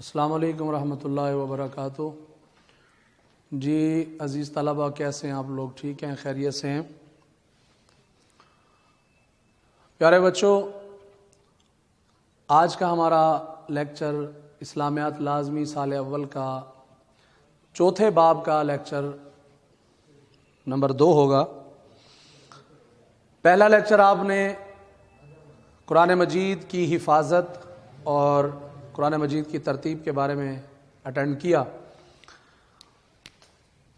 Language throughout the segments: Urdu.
السلام علیکم ورحمۃ اللہ وبرکاتہ۔ جی عزیز طلبہ، کیسے ہیں آپ لوگ؟ ٹھیک ہیں؟ خیریت سے ہیں؟ پیارے بچوں، آج کا ہمارا لیکچر اسلامیات لازمی سال اول کا چوتھے باب کا لیکچر نمبر 2 ہوگا۔ پہلا لیکچر آپ نے قرآن مجید کی حفاظت اور قرآن مجید کی ترتیب کے بارے میں اٹینڈ کیا۔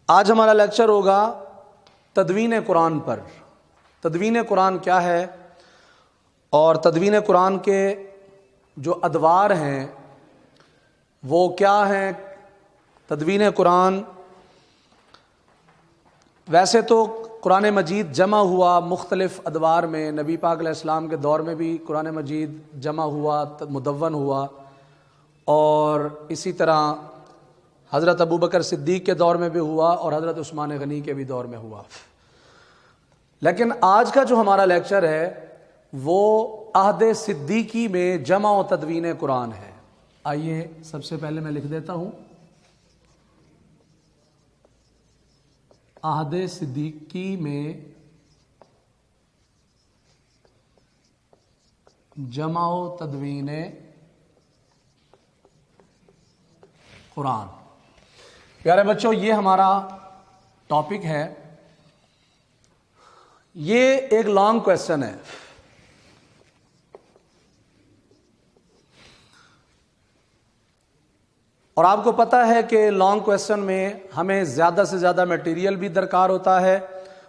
آج ہمارا لیکچر ہوگا تدوین قرآن پر۔ تدوین قرآن کیا ہے اور تدوین قرآن کے جو ادوار ہیں وہ کیا ہیں۔ تدوین قرآن ویسے تو قرآن مجید جمع ہوا مختلف ادوار میں، نبی پاک علیہ السلام کے دور میں بھی قرآن مجید جمع ہوا، مدون ہوا، اور اسی طرح حضرت ابوبکر صدیق کے دور میں بھی ہوا اور حضرت عثمان غنی کے بھی دور میں ہوا۔ لیکن آج کا جو ہمارا لیکچر ہے وہ عہد صدیقی میں جمع و تدوین قرآن ہے۔ آئیے سب سے پہلے میں لکھ دیتا ہوں، عہد صدیقی میں جمع و تدوین قرآن۔ پیارے بچوں، یہ ہمارا ٹاپک ہے۔ یہ ایک لانگ کویسچن ہے، اور آپ کو پتہ ہے کہ لانگ کویسچن میں ہمیں زیادہ سے زیادہ میٹیریل بھی درکار ہوتا ہے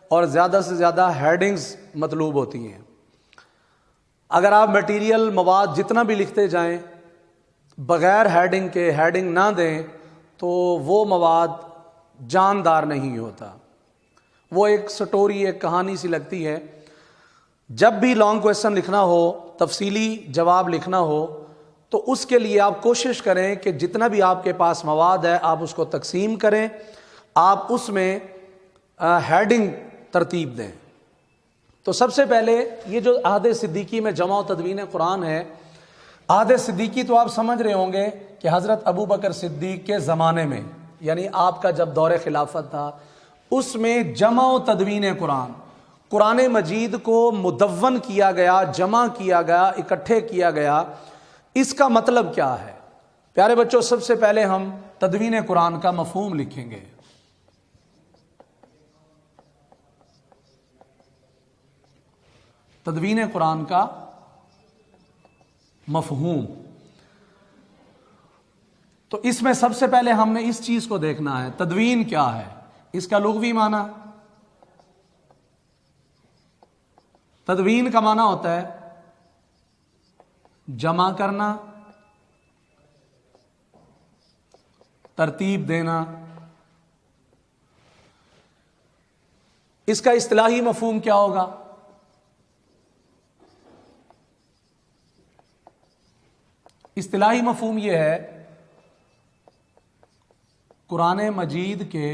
اور زیادہ سے زیادہ ہیڈنگز مطلوب ہوتی ہیں۔ اگر آپ میٹیریل مواد جتنا بھی لکھتے جائیں بغیر ہیڈنگ کے، ہیڈنگ نہ دیں، تو وہ مواد جاندار نہیں ہوتا، وہ ایک سٹوری، ایک کہانی سی لگتی ہے۔ جب بھی لانگ کویسچن لکھنا ہو، تفصیلی جواب لکھنا ہو، تو اس کے لیے آپ کوشش کریں کہ جتنا بھی آپ کے پاس مواد ہے آپ اس کو تقسیم کریں، آپ اس میں ہیڈنگ ترتیب دیں۔ تو سب سے پہلے یہ جو عہد صدیقی میں جمع و تدوین قرآن ہے، عہد صدیقی تو آپ سمجھ رہے ہوں گے کہ حضرت ابوبکر صدیق کے زمانے میں، یعنی آپ کا جب دور خلافت تھا، اس میں جمع و تدوین قرآن، قرآن مجید کو مدون کیا گیا، جمع کیا گیا، اکٹھے کیا گیا۔ اس کا مطلب کیا ہے؟ پیارے بچوں، سب سے پہلے ہم تدوین قرآن کا مفہوم لکھیں گے۔ تدوین قرآن کا مفہوم، تو اس میں سب سے پہلے ہم نے اس چیز کو دیکھنا ہے، تدوین کیا ہے، اس کا لغوی معنی۔ تدوین کا معنی ہوتا ہے جمع کرنا، ترتیب دینا۔ اس کا اصطلاحی مفہوم کیا ہوگا؟ اصطلاحی مفہوم یہ ہے، قرآن مجید کے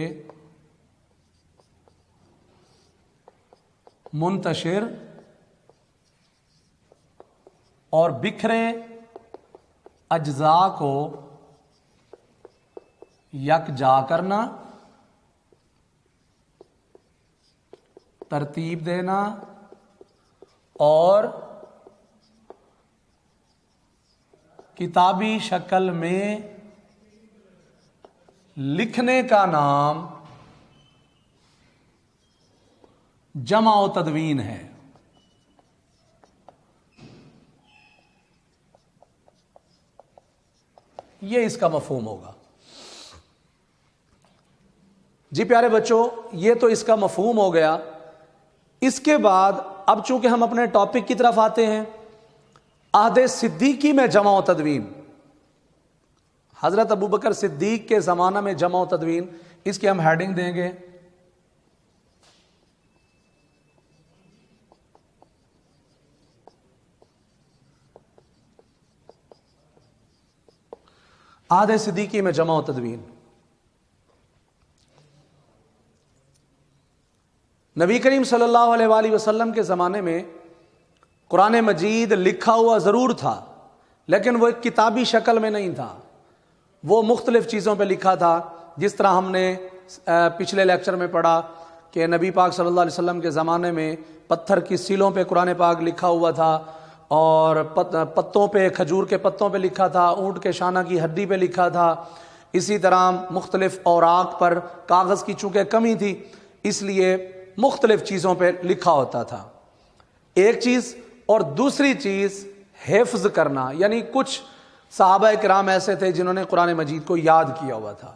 منتشر اور بکھرے اجزاء کو یکجا کرنا، ترتیب دینا اور کتابی شکل میں لکھنے کا نام جمع و تدوین ہے۔ یہ اس کا مفہوم ہوگا۔ جی پیارے بچوں، یہ تو اس کا مفہوم ہو گیا۔ اس کے بعد اب چونکہ ہم اپنے ٹاپک کی طرف آتے ہیں، عہد صدیقی میں جمع و تدوین، حضرت ابوبکر صدیق کے زمانہ میں جمع و تدوین، اس کی ہم ہیڈنگ دیں گے عہد صدیقی میں جمع و تدوین۔ نبی کریم صلی اللہ علیہ وآلہ وسلم کے زمانے میں قرآن مجید لکھا ہوا ضرور تھا، لیکن وہ ایک کتابی شکل میں نہیں تھا، وہ مختلف چیزوں پہ لکھا تھا، جس طرح ہم نے پچھلے لیکچر میں پڑھا کہ نبی پاک صلی اللہ علیہ وسلم کے زمانے میں پتھر کی سیلوں پہ قرآن پاک لکھا ہوا تھا، اور پتوں پہ، کھجور کے پتوں پہ لکھا تھا، اونٹ کے شانہ کی ہڈی پہ لکھا تھا، اسی طرح مختلف اوراق پر، کاغذ کی چونکہ کمی تھی اس لیے مختلف چیزوں پہ لکھا ہوتا تھا، ایک چیز۔ اور دوسری چیز حفظ کرنا، یعنی کچھ صحابہ کرام ایسے تھے جنہوں نے قرآن مجید کو یاد کیا ہوا تھا۔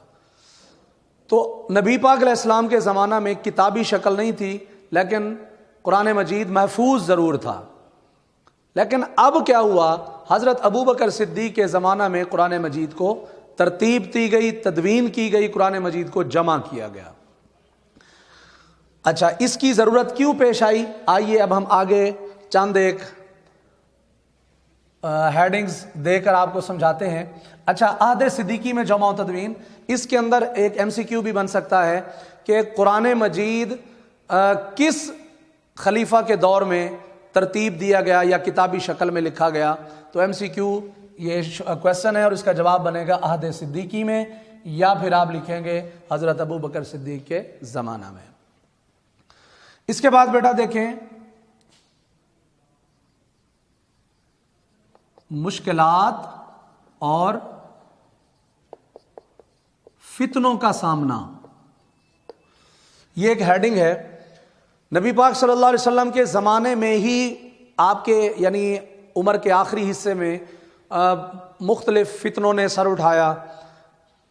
تو نبی پاک علیہ السلام کے زمانہ میں کتابی شکل نہیں تھی، لیکن قرآن مجید محفوظ ضرور تھا۔ لیکن اب کیا ہوا، حضرت ابوبکر صدیق کے زمانہ میں قرآن مجید کو ترتیب دی گئی، تدوین کی گئی، قرآن مجید کو جمع کیا گیا۔ اچھا، اس کی ضرورت کیوں پیش آئی؟ آئیے اب ہم آگے چند ایک ہیڈنگز دے کر آپ کو سمجھاتے ہیں۔ اچھا، عہد صدیقی میں جمع و تدوین، اس کے اندر ایک ایم سی کیو بھی بن سکتا ہے کہ قرآن مجید کس خلیفہ کے دور میں ترتیب دیا گیا یا کتابی شکل میں لکھا گیا؟ تو ایم سی کیو یہ کویسچن ہے اور اس کا جواب بنے گا عہد صدیقی میں، یا پھر آپ لکھیں گے حضرت ابوبکر صدیق کے زمانہ میں۔ اس کے بعد بیٹا دیکھیں، مشکلات اور فتنوں کا سامنا، یہ ایک ہیڈنگ ہے۔ نبی پاک صلی اللہ علیہ وسلم کے زمانے میں ہی آپ کے یعنی عمر کے آخری حصے میں مختلف فتنوں نے سر اٹھایا،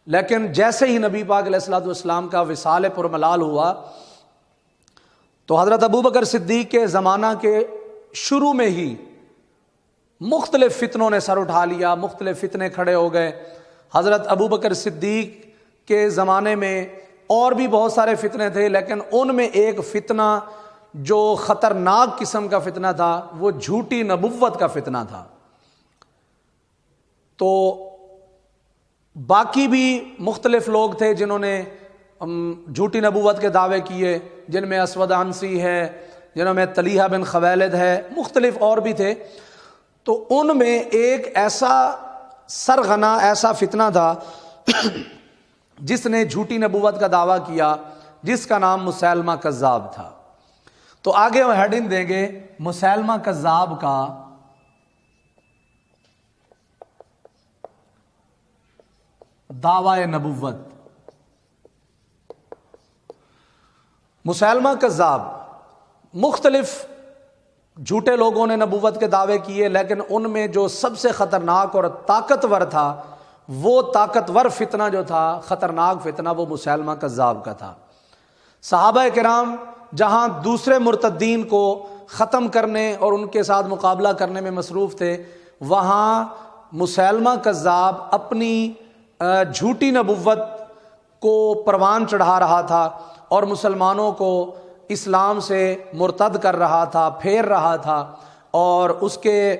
لیکن جیسے ہی نبی پاک علیہ الصلوۃ والسلام کا وصال پرملال ہوا تو حضرت ابوبکر صدیق کے زمانہ کے شروع میں ہی مختلف فتنوں نے سر اٹھا لیا، مختلف فتنے کھڑے ہو گئے۔ حضرت ابوبکر صدیق کے زمانے میں اور بھی بہت سارے فتنے تھے، لیکن ان میں ایک فتنہ جو خطرناک قسم کا فتنہ تھا وہ جھوٹی نبوت کا فتنہ تھا۔ تو باقی بھی مختلف لوگ تھے جنہوں نے جھوٹی نبوت کے دعوے کیے، جن میں اسود عنسی ہے، جنہوں میں طلیحہ بن خویلد ہے، مختلف اور بھی تھے۔ تو ان میں ایک ایسا سرغنہ، ایسا فتنہ تھا جس نے جھوٹی نبوت کا دعویٰ کیا، جس کا نام مسیلمہ کذاب تھا۔ تو آگے وہ ہیڈنگ دیں گے، مسیلمہ کذاب کا دعوی نبوت۔ مسیلمہ کذاب، مختلف جھوٹے لوگوں نے نبوت کے دعوے کیے، لیکن ان میں جو سب سے خطرناک اور طاقتور تھا، وہ طاقتور فتنہ جو تھا، خطرناک فتنہ، وہ مسیلمہ کذاب کا تھا۔ صحابہ کرام جہاں دوسرے مرتدین کو ختم کرنے اور ان کے ساتھ مقابلہ کرنے میں مصروف تھے، وہاں مسیلمہ کذاب اپنی جھوٹی نبوت کو پروان چڑھا رہا تھا اور مسلمانوں کو اسلام سے مرتد کر رہا تھا، پھیر رہا تھا، اور اس کے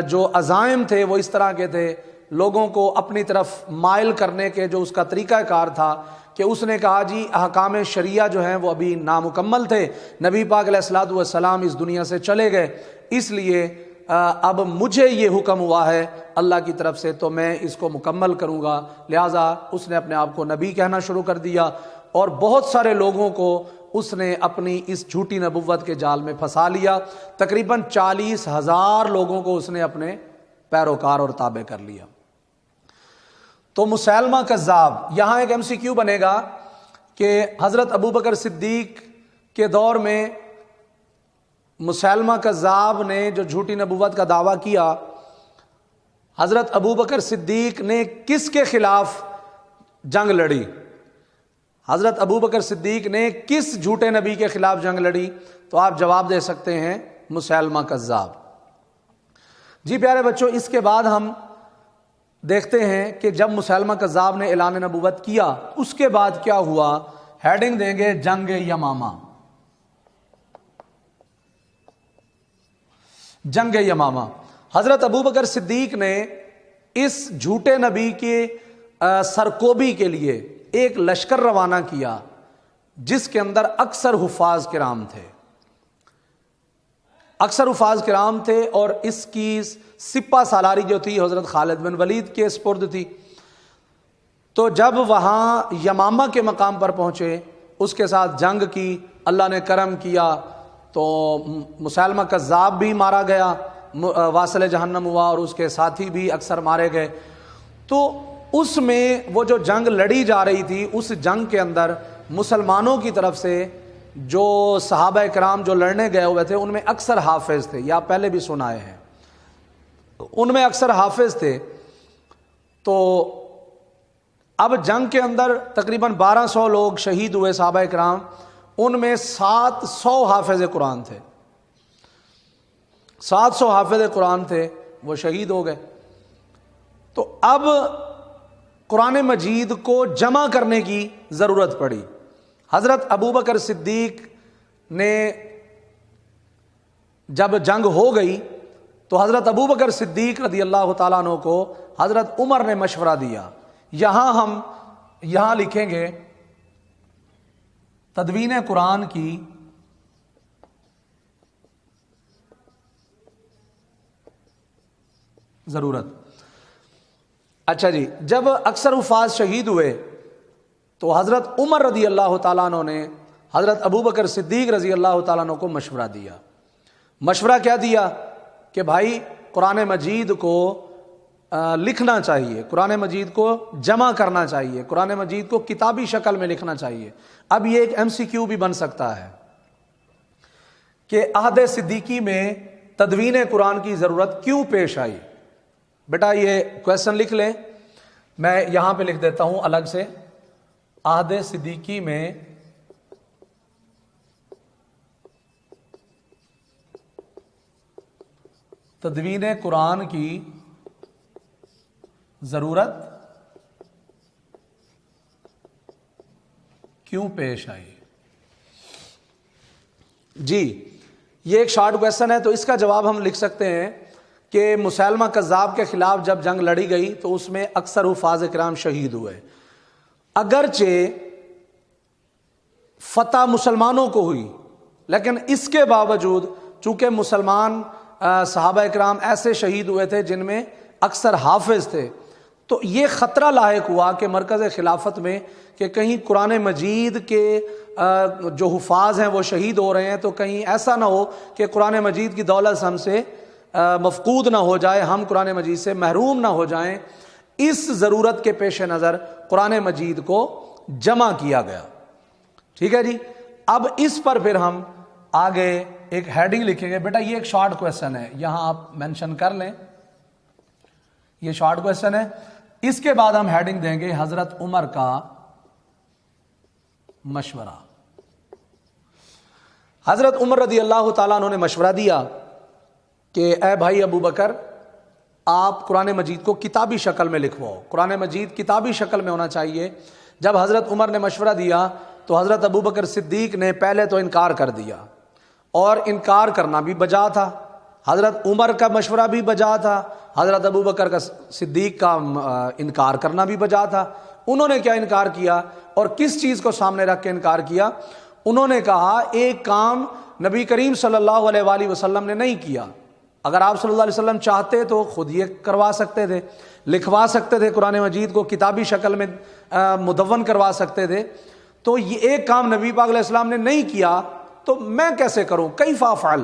جو عزائم تھے وہ اس طرح کے تھے، لوگوں کو اپنی طرف مائل کرنے کے جو اس کا طریقہ کار تھا کہ اس نے کہا جی احکام شریعہ جو ہیں وہ ابھی نامکمل تھے، نبی پاک علیہ الصلوۃ والسلام اس دنیا سے چلے گئے، اس لیے اب مجھے یہ حکم ہوا ہے اللہ کی طرف سے تو میں اس کو مکمل کروں گا۔ لہٰذا اس نے اپنے آپ کو نبی کہنا شروع کر دیا، اور بہت سارے لوگوں کو اس نے اپنی اس جھوٹی نبوت کے جال میں پھنسا لیا۔ تقریباً 40,000 لوگوں کو اس نے اپنے پیروکار اور تابع کر لیا۔ تو مسیلمہ کذاب، یہاں ایک ایم سی کیو بنے گا کہ حضرت ابوبکر صدیق کے دور میں مسیلمہ کذاب نے جو جھوٹی نبوت کا دعویٰ کیا، حضرت ابوبکر صدیق نے کس کے خلاف جنگ لڑی؟ حضرت ابوبکر صدیق نے کس جھوٹے نبی کے خلاف جنگ لڑی؟ تو آپ جواب دے سکتے ہیں مسیلمہ کذاب۔ جی پیارے بچوں، اس کے بعد ہم دیکھتے ہیں کہ جب مسیلمہ کذاب نے اعلان نبوت کیا اس کے بعد کیا ہوا۔ ہیڈنگ دیں گے جنگ یمامہ۔ جنگ یمامہ، حضرت ابوبکر صدیق نے اس جھوٹے نبی کے سرکوبی کے لیے ایک لشکر روانہ کیا جس کے اندر اکثر حفاظ کرام تھے، اکثر حفاظ کرام تھے، اور اس کی سپہ سالاری جو تھی حضرت خالد بن ولید کے سپرد تھی۔ تو جب وہاں یمامہ کے مقام پر پہنچے، اس کے ساتھ جنگ کی، اللہ نے کرم کیا تو مسیلمہ کذاب بھی مارا گیا، واصل جہنم ہوا، اور اس کے ساتھی بھی اکثر مارے گئے۔ تو اس میں وہ جو جنگ لڑی جا رہی تھی، اس جنگ کے اندر مسلمانوں کی طرف سے جو صحابہ کرام جو لڑنے گئے ہوئے تھے، ان میں اکثر حافظ تھے، یہ آپ پہلے بھی سنائے ہیں، ان میں اکثر حافظ تھے۔ تو اب جنگ کے اندر تقریباً 1200 لوگ شہید ہوئے صحابہ کرام، ان میں 700 حافظ قرآن تھے، 700 حافظ قرآن تھے، وہ شہید ہو گئے۔ تو اب قرآن مجید کو جمع کرنے کی ضرورت پڑی۔ حضرت ابوبکر صدیق نے جب جنگ ہو گئی تو حضرت ابوبکر صدیق رضی اللہ تعالیٰ عنہ کو حضرت عمر نے مشورہ دیا۔ یہاں لکھیں گے تدوین قرآن کی ضرورت۔ اچھا جی، جب اکثر حفاظ شہید ہوئے تو حضرت عمر رضی اللہ تعالیٰ عنہ نے حضرت ابوبکر صدیق رضی اللہ تعالیٰ عنہ کو مشورہ دیا۔ مشورہ کیا دیا کہ بھائی قرآن مجید کو لکھنا چاہیے، قرآن مجید کو جمع کرنا چاہیے، قرآن مجید کو کتابی شکل میں لکھنا چاہیے۔ اب یہ ایک MCQ بھی بن سکتا ہے کہ عہد صدیقی میں تدوین قرآن کی ضرورت کیوں پیش آئی؟ بیٹا یہ کویسچن لکھ لیں، میں یہاں پہ لکھ دیتا ہوں الگ سے۔ عہد صدیقی میں تدوین قرآن کی ضرورت کیوں پیش آئی؟ جی یہ ایک شارٹ کویسچن ہے، تو اس کا جواب ہم لکھ سکتے ہیں کہ مسیلمہ کذاب کے خلاف جب جنگ لڑی گئی تو اس میں اکثر حفاظ کرام شہید ہوئے۔ اگرچہ فتح مسلمانوں کو ہوئی، لیکن اس کے باوجود چونکہ مسلمان صحابہ کرام ایسے شہید ہوئے تھے جن میں اکثر حافظ تھے، تو یہ خطرہ لاحق ہوا کہ مرکز خلافت میں کہ کہیں قرآن مجید کے جو حفاظ ہیں وہ شہید ہو رہے ہیں، تو کہیں ایسا نہ ہو کہ قرآن مجید کی دولت ہم سے مفقود نہ ہو جائے، ہم قرآن مجید سے محروم نہ ہو جائیں۔ اس ضرورت کے پیش نظر قرآن مجید کو جمع کیا گیا۔ ٹھیک ہے جی، اب اس پر پھر ہم آگے ایک ہیڈنگ لکھیں گے۔ بیٹا یہ ایک شارٹ کویسچن ہے، یہاں آپ مینشن کر لیں، یہ شارٹ کویسچن ہے۔ اس کے بعد ہم ہیڈنگ دیں گے حضرت عمر کا مشورہ۔ حضرت عمر رضی اللہ تعالیٰ عنہ نے مشورہ دیا کہ اے بھائی ابو بکر، آپ قرآن مجید کو کتابی شکل میں لکھواؤ، قرآن مجید کتابی شکل میں ہونا چاہیے۔ جب حضرت عمر نے مشورہ دیا تو حضرت ابو بکر صدیق نے پہلے تو انکار کر دیا، اور انکار کرنا بھی بجا تھا۔ حضرت عمر کا مشورہ بھی بجا تھا، حضرت ابو بکر کا صدیق کا انکار کرنا بھی بجا تھا۔ انہوں نے کیا انکار کیا اور کس چیز کو سامنے رکھ کے انکار کیا؟ انہوں نے کہا ایک کام نبی کریم صلی اللہ علیہ وآلہ وسلم نے نہیں کیا۔ اگر آپ صلی اللہ علیہ وسلم چاہتے تو خود یہ کروا سکتے تھے، لکھوا سکتے تھے، قرآن مجید کو کتابی شکل میں مدون کروا سکتے تھے۔ تو یہ ایک کام نبی پاک علیہ السلام نے نہیں کیا، تو میں کیسے کروں؟ کیف افعل،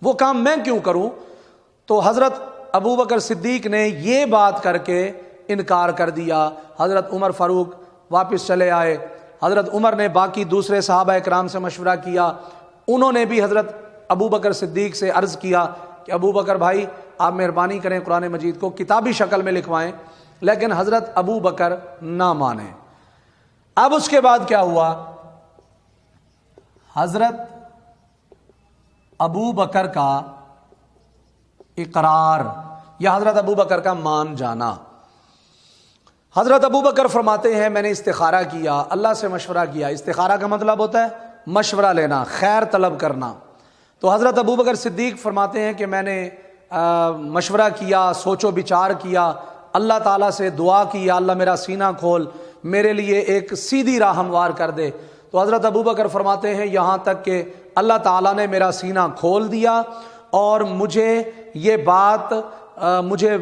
وہ کام میں کیوں کروں؟ تو حضرت ابو بکر صدیق نے یہ بات کر کے انکار کر دیا۔ حضرت عمر فاروق واپس چلے آئے۔ حضرت عمر نے باقی دوسرے صحابہ کرام سے مشورہ کیا، انہوں نے بھی حضرت ابو بکر صدیق سے عرض کیا کہ ابو بکر بھائی آپ مہربانی کریں قرآن مجید کو کتابی شکل میں لکھوائیں، لیکن حضرت ابو بکر نہ مانے۔ اب اس کے بعد کیا ہوا؟ حضرت ابو بکر کا اقرار یا حضرت ابو بکر کا مان جانا۔ حضرت ابو بکر فرماتے ہیں میں نے استخارہ کیا، اللہ سے مشورہ کیا۔ استخارہ کا مطلب ہوتا ہے مشورہ لینا، خیر طلب کرنا۔ تو حضرت ابو بکر صدیق فرماتے ہیں کہ میں نے مشورہ کیا، سوچ و بچار کیا، اللہ تعالیٰ سے دعا کی یا اللہ میرا سینہ کھول، میرے لیے ایک سیدھی راہ ہموار کر دے۔ تو حضرت ابو بکر فرماتے ہیں یہاں تک کہ اللہ تعالیٰ نے میرا سینہ کھول دیا اور مجھے یہ بات مجھے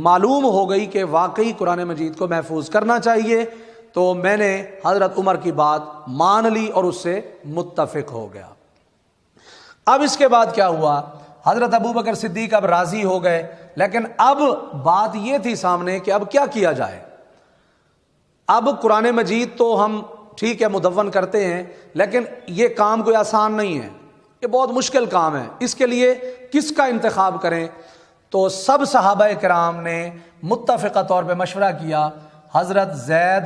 معلوم ہو گئی کہ واقعی قرآن مجید کو محفوظ کرنا چاہیے، تو میں نے حضرت عمر کی بات مان لی اور اس سے متفق ہو گیا۔ اب اس کے بعد کیا ہوا؟ حضرت ابوبکر صدیق اب راضی ہو گئے، لیکن اب بات یہ تھی سامنے کہ اب کیا کیا جائے۔ اب قرآن مجید تو ہم ٹھیک ہے مدون کرتے ہیں، لیکن یہ کام کوئی آسان نہیں ہے، یہ بہت مشکل کام ہے۔ اس کے لیے کس کا انتخاب کریں؟ تو سب صحابہ کرام نے متفقہ طور پہ مشورہ کیا، حضرت زید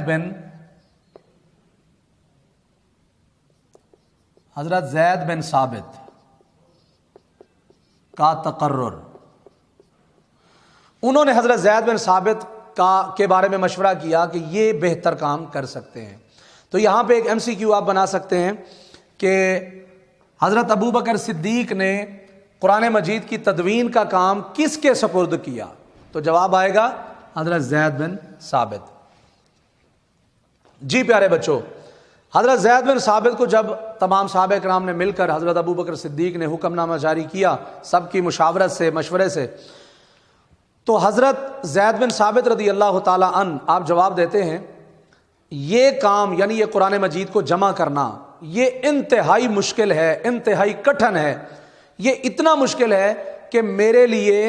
بن ثابت کا تقرر، انہوں نے حضرت زید بن ثابت کے بارے میں مشورہ کیا کہ یہ بہتر کام کر سکتے ہیں۔ تو یہاں پہ ایک MCQ آپ بنا سکتے ہیں کہ حضرت ابوبکر صدیق نے قرآن مجید کی تدوین کا کام کس کے سپرد کیا؟ تو جواب آئے گا حضرت زید بن ثابت۔ جی پیارے بچوں، حضرت زید بن ثابت کو جب تمام صحابہ کرام نے مل کر حضرت ابوبکر صدیق نے حکم نامہ جاری کیا، سب کی مشاورت سے، مشورے سے، تو حضرت زید بن ثابت رضی اللہ تعالی عنہ آپ جواب دیتے ہیں، یہ کام یعنی یہ قرآن مجید کو جمع کرنا یہ انتہائی مشکل ہے، انتہائی کٹھن ہے۔ یہ اتنا مشکل ہے کہ میرے لیے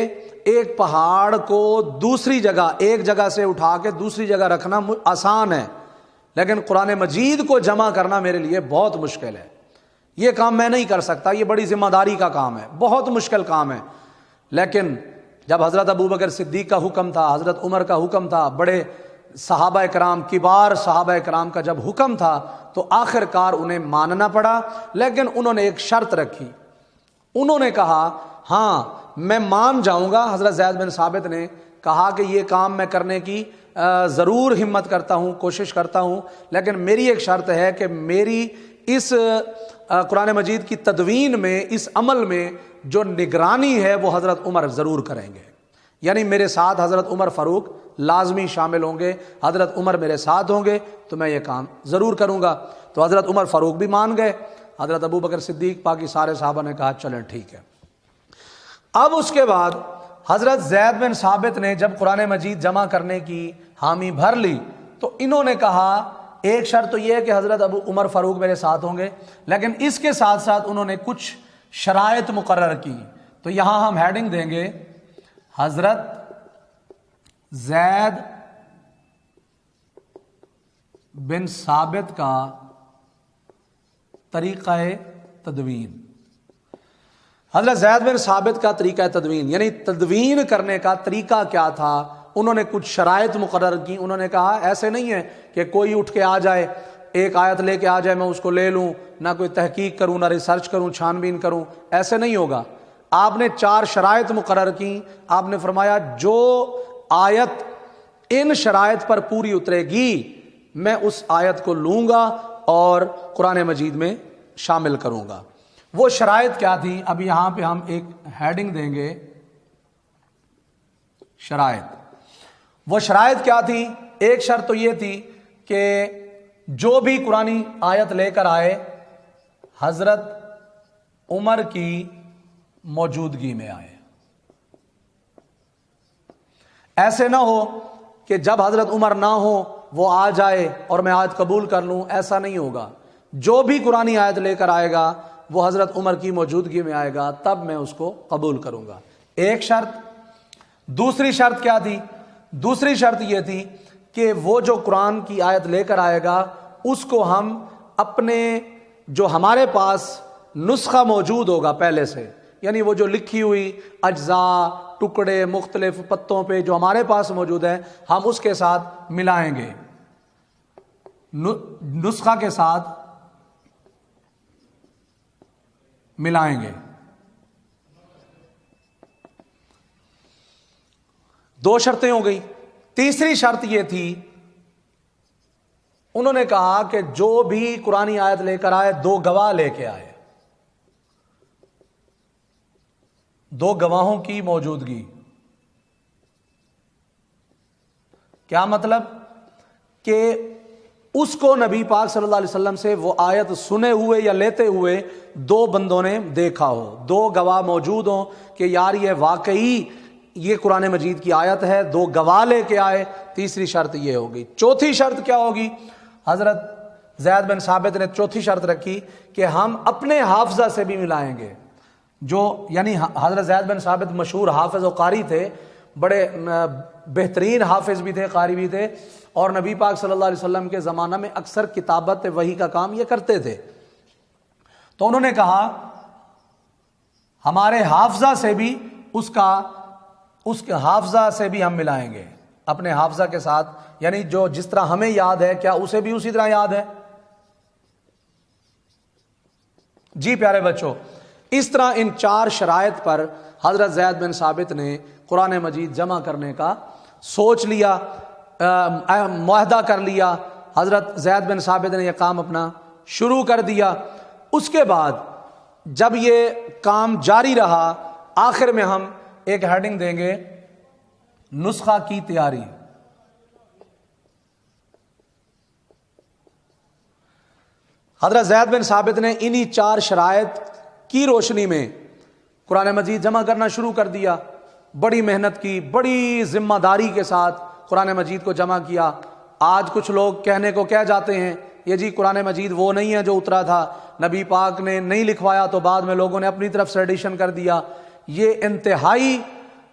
ایک پہاڑ کو دوسری جگہ، ایک جگہ سے اٹھا کے دوسری جگہ رکھنا آسان ہے، لیکن قرآن مجید کو جمع کرنا میرے لیے بہت مشکل ہے۔ یہ کام میں نہیں کر سکتا، یہ بڑی ذمہ داری کا کام ہے، بہت مشکل کام ہے۔ لیکن جب حضرت ابوبکر صدیق کا حکم تھا، حضرت عمر کا حکم تھا، بڑے صحابہ کرام، کبار صحابہ کرام کا جب حکم تھا، تو آخر کار انہیں ماننا پڑا۔ لیکن انہوں نے ایک شرط رکھی، انہوں نے کہا ہاں میں مان جاؤں گا۔ حضرت زید بن ثابت نے کہا کہ یہ کام میں کرنے کی ضرور ہمت کرتا ہوں، کوشش کرتا ہوں، لیکن میری ایک شرط ہے کہ میری اس قرآن مجید کی تدوین میں، اس عمل میں جو نگرانی ہے وہ حضرت عمر ضرور کریں گے، یعنی میرے ساتھ حضرت عمر فاروق لازمی شامل ہوں گے، حضرت عمر میرے ساتھ ہوں گے تو میں یہ کام ضرور کروں گا۔ تو حضرت عمر فاروق بھی مان گئے، حضرت ابوبکر صدیق باقی سارے صحابہ نے کہا چلیں ٹھیک ہے۔ اب اس کے بعد حضرت زید بن ثابت نے جب قرآن مجید جمع کرنے کی حامی بھر لی، تو انہوں نے کہا ایک شرط تو یہ ہے کہ حضرت عمر فاروق میرے ساتھ ہوں گے، لیکن اس کے ساتھ ساتھ انہوں نے کچھ شرائط مقرر کی۔ تو یہاں ہم ہیڈنگ دیں گے حضرت زید بن ثابت کا طریقہ تدوین۔ حضرت زید بن ثابت کا طریقہ تدوین یعنی تدوین کرنے کا طریقہ کیا تھا، انہوں نے کچھ شرائط مقرر کی۔ انہوں نے کہا ایسے نہیں ہے کہ کوئی اٹھ کے آ جائے، ایک آیت لے کے آ جائے، میں اس کو لے لوں، نہ کوئی تحقیق کروں، نہ ریسرچ کروں، چھان بین کروں، ایسے نہیں ہوگا۔ آپ نے 4 شرائط مقرر کی۔ آپ نے فرمایا جو آیت ان شرائط پر پوری اترے گی میں اس آیت کو لوں گا اور قرآن مجید میں شامل کروں گا۔ وہ شرائط کیا تھی؟ اب یہاں پہ ہم ایک ہیڈنگ دیں گے شرائط۔ وہ شرائط کیا تھی؟ ایک شرط تو یہ تھی کہ جو بھی قرآنی آیت لے کر آئے حضرت عمر کی موجودگی میں آئے۔ ایسے نہ ہو کہ جب حضرت عمر نہ ہو وہ آ جائے اور میں آیت قبول کر لوں، ایسا نہیں ہوگا۔ جو بھی قرآنی آیت لے کر آئے گا وہ حضرت عمر کی موجودگی میں آئے گا، تب میں اس کو قبول کروں گا۔ ایک شرط۔ دوسری شرط کیا تھی؟ دوسری شرط یہ تھی کہ وہ جو قرآن کی آیت لے کر آئے گا اس کو ہم اپنے جو ہمارے پاس نسخہ موجود ہوگا پہلے سے، یعنی وہ جو لکھی ہوئی اجزاء، ٹکڑے مختلف پتوں پہ جو ہمارے پاس موجود ہے، ہم اس کے ساتھ ملائیں گے، نسخہ کے ساتھ ملائیں گے۔ 2 شرطیں ہو گئی۔ تیسری شرط یہ تھی، انہوں نے کہا کہ جو بھی قرآنی آیت لے کر آئے 2 گواہ لے کے آئے، 2 گواہوں کی موجودگی۔ کیا مطلب؟ کہ اس کو نبی پاک صلی اللہ علیہ وسلم سے وہ آیت سنے ہوئے یا لیتے ہوئے 2 بندوں نے دیکھا ہو، 2 گواہ موجود ہوں کہ یار یہ واقعی یہ قرآن مجید کی آیت ہے، 2 گواہ لے کے آئے، تیسری شرط یہ ہوگی۔ چوتھی شرط کیا ہوگی؟ حضرت زید بن ثابت نے چوتھی شرط رکھی کہ ہم اپنے حافظہ سے بھی ملائیں گے، جو یعنی حضرت زید بن ثابت مشہور حافظ و قاری تھے، بڑے بہترین حافظ بھی تھے، قاری بھی تھے، اور نبی پاک صلی اللہ علیہ وسلم کے زمانہ میں اکثر کتابت وحی کا کام یہ کرتے تھے۔ تو انہوں نے کہا ہمارے حافظہ سے بھی اس کے حافظہ سے بھی ہم ملائیں گے، اپنے حافظہ کے ساتھ، یعنی جو جس طرح ہمیں یاد ہے کیا اسے بھی اسی طرح یاد ہے؟ جی پیارے بچوں، اس طرح ان 4 شرائط پر حضرت زید بن ثابت نے قرآن مجید جمع کرنے کا سوچ لیا، معاہدہ کر لیا۔ حضرت زید بن ثابت نے یہ کام اپنا شروع کر دیا۔ اس کے بعد جب یہ کام جاری رہا، آخر میں ہم ایک ہیڈنگ دیں گے، نسخہ کی تیاری۔ حضرت زید بن ثابت نے انہی 4 شرائط کی روشنی میں قرآن مجید جمع کرنا شروع کر دیا، بڑی محنت کی، بڑی ذمہ داری کے ساتھ قرآن مجید کو جمع کیا۔ آج کچھ لوگ کہنے کو کہہ جاتے ہیں یہ جی قرآن مجید وہ نہیں ہے جو اترا تھا، نبی پاک نے نہیں لکھوایا تو بعد میں لوگوں نے اپنی طرف سے ایڈیشن کر دیا۔ یہ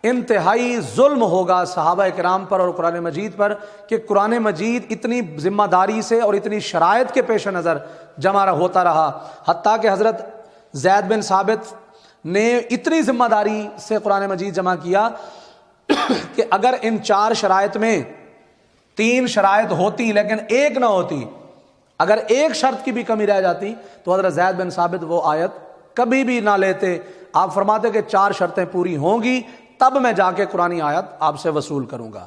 انتہائی ظلم ہوگا صحابہ کرام پر اور قرآن مجید پر کہ قرآن مجید اتنی ذمہ داری سے اور اتنی شرائط کے پیش نظر جمع ہوتا رہا، حتیٰ کہ حضرت زید بن ثابت نے اتنی ذمہ داری سے قرآن مجید جمع کیا کہ اگر ان 4 شرائط میں 3 شرائط ہوتی لیکن ایک نہ ہوتی، اگر ایک شرط کی بھی کمی رہ جاتی تو حضرت زید بن ثابت وہ آیت کبھی بھی نہ لیتے۔ آپ فرماتے کہ 4 شرطیں پوری ہوں گی تب میں جا کے قرآن آیت آپ سے وصول کروں گا۔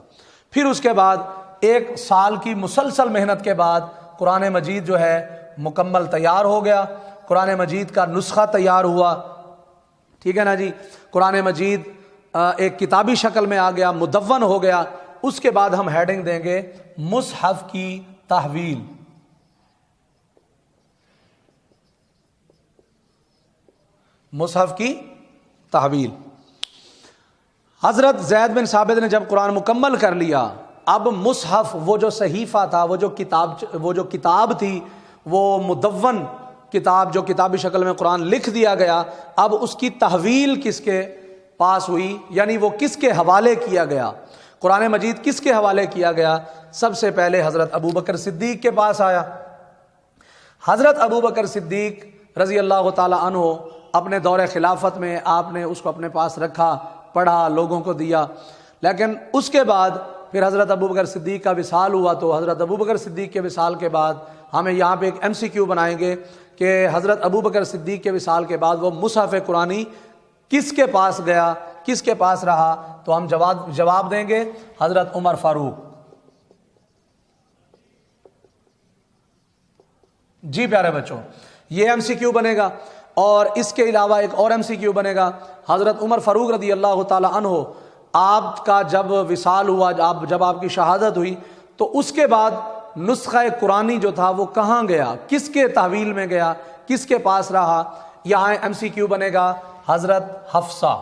پھر اس کے بعد 1 سال کی مسلسل محنت کے بعد قرآن مجید جو ہے مکمل تیار ہو گیا، قرآن مجید کا نسخہ تیار ہوا، ٹھیک ہے نا جی۔ قرآن مجید ایک کتابی شکل میں آ گیا، مدون ہو گیا۔ اس کے بعد ہم ہیڈنگ دیں گے مصحف کی تحویل۔ مصحف کی تحویل۔ حضرت زید بن ثابت نے جب قرآن مکمل کر لیا، اب مصحف وہ جو صحیفہ تھا، وہ جو کتاب تھی، وہ مدون کتاب جو کتابی شکل میں قرآن لکھ دیا گیا، اب اس کی تحویل کس کے پاس ہوئی، یعنی وہ کس کے حوالے کیا گیا، قرآن مجید کس کے حوالے کیا گیا؟ سب سے پہلے حضرت ابوبکر صدیق کے پاس آیا۔ حضرت ابوبکر صدیق رضی اللہ تعالی عنہ اپنے دور خلافت میں آپ نے اس کو اپنے پاس رکھا، پڑھا، لوگوں کو دیا، لیکن اس کے بعد پھر حضرت ابوبکر صدیق کا وصال ہوا، تو حضرت ابوبکر صدیق کے وصال کے بعد ہمیں یہاں پہ ایک MCQ بنائیں گے کہ حضرت ابوبکر صدیق کے وصال کے بعد وہ مصحف قرآنی کس کے پاس گیا، کس کے پاس رہا؟ تو ہم جواب دیں گے حضرت عمر فاروق۔ جی پیارے بچوں، یہ MCQ بنے گا، اور اس کے علاوہ ایک اور MCQ بنے گا، حضرت عمر فاروق رضی اللہ تعالی عنہ آپ کا جب وصال ہوا، جب آپ کی شہادت ہوئی، تو اس کے بعد نسخہ قرآنی جو تھا وہ کہاں گیا، کس کے تحویل میں گیا، کس کے پاس رہا؟ یہاں MCQ بنے گا حضرت حفصہ۔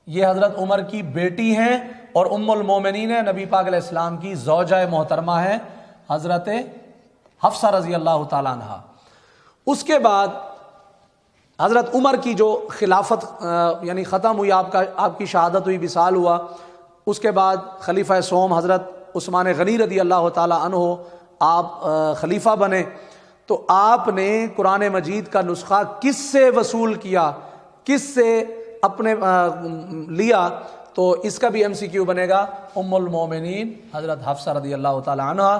یہ حضرت عمر کی بیٹی ہیں اور ام المومنین ہیں، نبی پاک علیہ السلام کی زوجہ محترمہ ہے حضرت حفصہ رضی اللہ تعالیٰ عنہ۔ اس کے بعد حضرت عمر کی جو خلافت یعنی ختم ہوئی، آپ کی شہادت ہوئی، وصال ہوا، اس کے بعد خلیفہ سوم حضرت عثمان غنی رضی اللہ تعالی عنہ آپ خلیفہ بنے، تو آپ نے قرآن مجید کا نسخہ کس سے وصول کیا، کس سے اپنے لیا؟ تو اس کا بھی MCQ بنے گا ام المومنین حضرت حفصہ رضی اللہ تعالی عنہ۔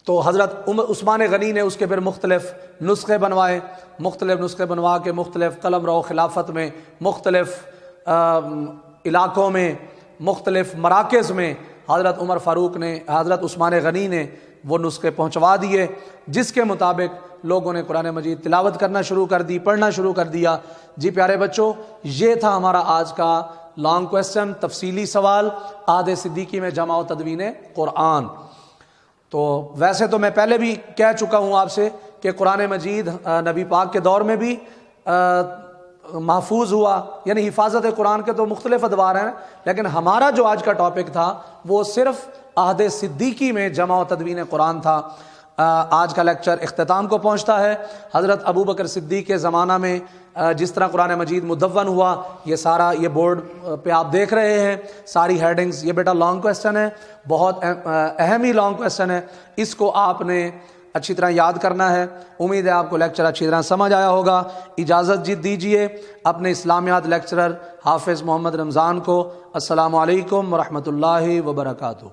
تو حضرت عثمان غنی نے اس کے پھر مختلف نسخے بنوائے، مختلف نسخے بنوا کے مختلف قلم رو خلافت میں، مختلف علاقوں میں، مختلف مراکز میں حضرت عمر فاروق نے، حضرت عثمان غنی نے وہ نسخے پہنچوا دیے، جس کے مطابق لوگوں نے قرآن مجید تلاوت کرنا شروع کر دی، پڑھنا شروع کر دیا۔ جی پیارے بچوں، یہ تھا ہمارا آج کا لانگ کویسچن، تفصیلی سوال، عہد صدیقی میں جمع و تدوین قرآن۔ تو ویسے تو میں پہلے بھی کہہ چکا ہوں آپ سے کہ قرآن مجید نبی پاک کے دور میں بھی محفوظ ہوا، یعنی حفاظت قرآن کے تو مختلف ادوار ہیں، لیکن ہمارا جو آج کا ٹاپک تھا وہ صرف عہد صدیقی میں جمع و تدوین قرآن تھا۔ آج کا لیکچر اختتام کو پہنچتا ہے۔ حضرت ابوبکر صدیق کے زمانہ میں جس طرح قرآن مجید مدون ہوا، یہ سارا یہ بورڈ پہ آپ دیکھ رہے ہیں ساری ہیڈنگز، یہ بیٹا لانگ کویسچن ہے، بہت اہم ہی لانگ کویسچن ہے، اس کو آپ نے اچھی طرح یاد کرنا ہے۔ امید ہے آپ کو لیکچر اچھی طرح سمجھ آیا ہوگا۔ اجازت دیجیے اپنے اسلامیات لیکچرر حافظ محمد رمضان کو۔ السلام علیکم ورحمۃ اللہ وبرکاتہ۔